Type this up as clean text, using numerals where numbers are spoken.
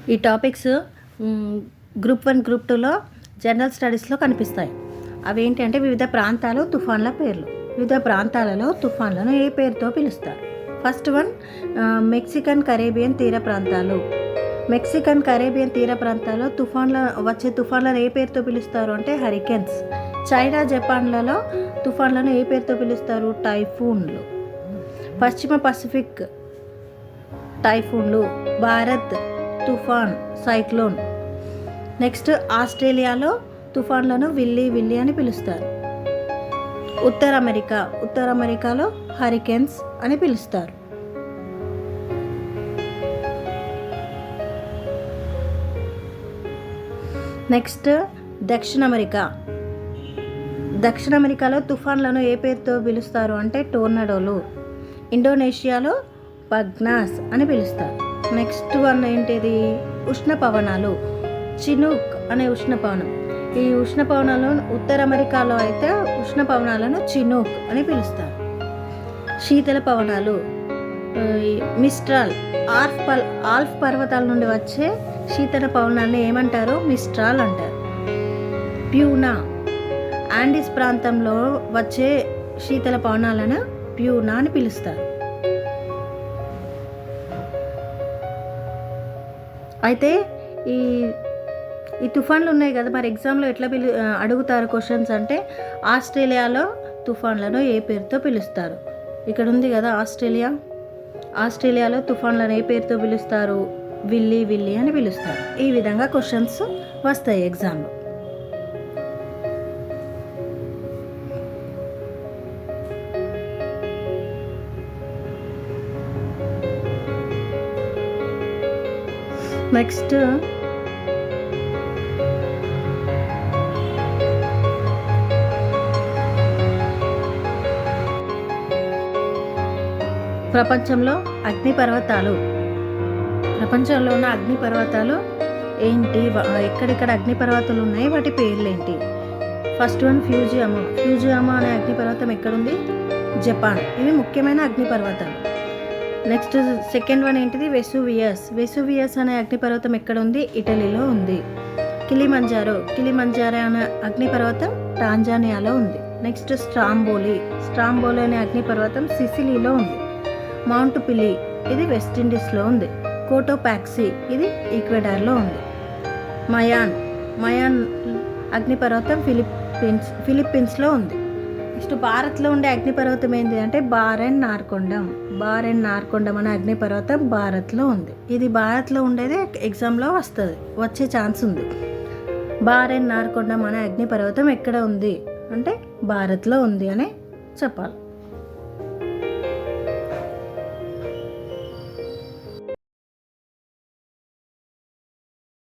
ఈ topics group 1 group 2లో general స్టడీస్లో కనిపిస్తాయి. అవేంటి అంటే వివిధ ప్రాంతాలు తుఫాన్ల పేర్లు. వివిధ ప్రాంతాలలో తుఫాన్లను ఏ పేరుతో పిలుస్తారు? ఫస్ట్ వన్, మెక్సికన్ కరేబియన్ తీర ప్రాంతాలు. మెక్సికన్ కరేబియన్ తీర ప్రాంతాల్లో వచ్చే తుఫాన్లను ఏ పేరుతో పిలుస్తారు అంటే హరికేన్స్. చైనా జపాన్లలో తుఫాన్లను ఏ పేరుతో పిలుస్తారు? టైఫూన్లు. పశ్చిమ పసిఫిక్ టైఫూన్లు. భారత్ తుఫాన్, సైక్లోన్. నెక్స్ట్, ఆస్ట్రేలియాలో తుఫాన్లను విల్లీ అని పిలుస్తారు. ఉత్తర అమెరికాలో హరికేన్స్ అని పిలుస్తారు. నెక్స్ట్, దక్షిణ అమెరికాలో తుఫాన్లను ఏ పేరుతో పిలుస్తారు అంటే టోర్నడోలు. ఇండోనేషియాలో పగ్నాస్ అని పిలుస్తారు. నెక్స్ట్ వన్ ఏంటిది? ఉష్ణపవనాలు. చినూక్ అనే ఉష్ణపవనం. ఈ ఉష్ణపవనాలను ఉత్తర అమెరికాలో అయితే ఉష్ణపవనాలను చినూక్ అని పిలుస్తారు. శీతల పవనాలు. మిస్ట్రాల్. ఆల్ప్ పర్వతాల నుండి వచ్చే శీతల పవనాలను ఏమంటారు? మిస్ట్రాల్ అంటారు. ప్యూనా. ఆండీస్ ప్రాంతంలో వచ్చే శీతల పవనాలను ప్యూనా అని పిలుస్తారు. అయితే ఈ తుఫాన్లు ఉన్నాయి కదా, మరి ఎగ్జామ్లో ఎట్లా అడుగుతారు క్వశ్చన్స్ అంటే ఆస్ట్రేలియాలో తుఫాన్లను ఏ పేరుతో పిలుస్తారు? ఇక్కడ ఉంది కదా ఆస్ట్రేలియాలో తుఫాన్లను ఏ పేరుతో పిలుస్తారు? విల్లీ అని పిలుస్తారు. ఈ విధంగా క్వశ్చన్స్ వస్తాయి ఎగ్జామ్లో. నెక్స్ట్, ప్రపంచంలో ప్రపంచంలో ఉన్న అగ్నిపర్వతాలు ఏంటి? ఎక్కడెక్కడ అగ్నిపర్వతాలు ఉన్నాయి, వాటి పేర్లు ఏంటి? ఫస్ట్ వన్ ఫ్యూజియామా అనే అగ్నిపర్వతం ఎక్కడుంది? జపాన్. ఇవి ముఖ్యమైన అగ్నిపర్వతాలు. నెక్స్ట్, సెకండ్ వన్ ఏంటిది? వెసువియస్ అనే అగ్నిపర్వతం ఎక్కడ ఉంది? ఇటలీలో ఉంది. కిలిమంజారో అనే అగ్నిపర్వతం టాంజానియాలో ఉంది. నెక్స్ట్, స్ట్రాంబోలి అనే అగ్నిపర్వతం సిసిలీలో ఉంది. మౌంట్ పిలి ఇది వెస్టిండీస్లో ఉంది. కోటోపాక్సీ ఇది ఈక్వెడార్లో ఉంది. మయాన్ అగ్నిపర్వతం ఫిలిప్పీన్స్లో ఉంది. నెక్స్ట్, భారత్లో ఉండే అగ్నిపర్వతం ఏంటి అంటే బార్ అండ్ నార్కొండం అనే అగ్నిపర్వతం భారత్లో ఉంది. ఇది భారత్లో ఉండేది ఎగ్జామ్లో వచ్చే ఛాన్స్ ఉంది. బార్ అండ్ నార్కొండం అనే అగ్నిపర్వతం ఎక్కడ ఉంది అంటే భారత్లో ఉంది అని చెప్పాలి.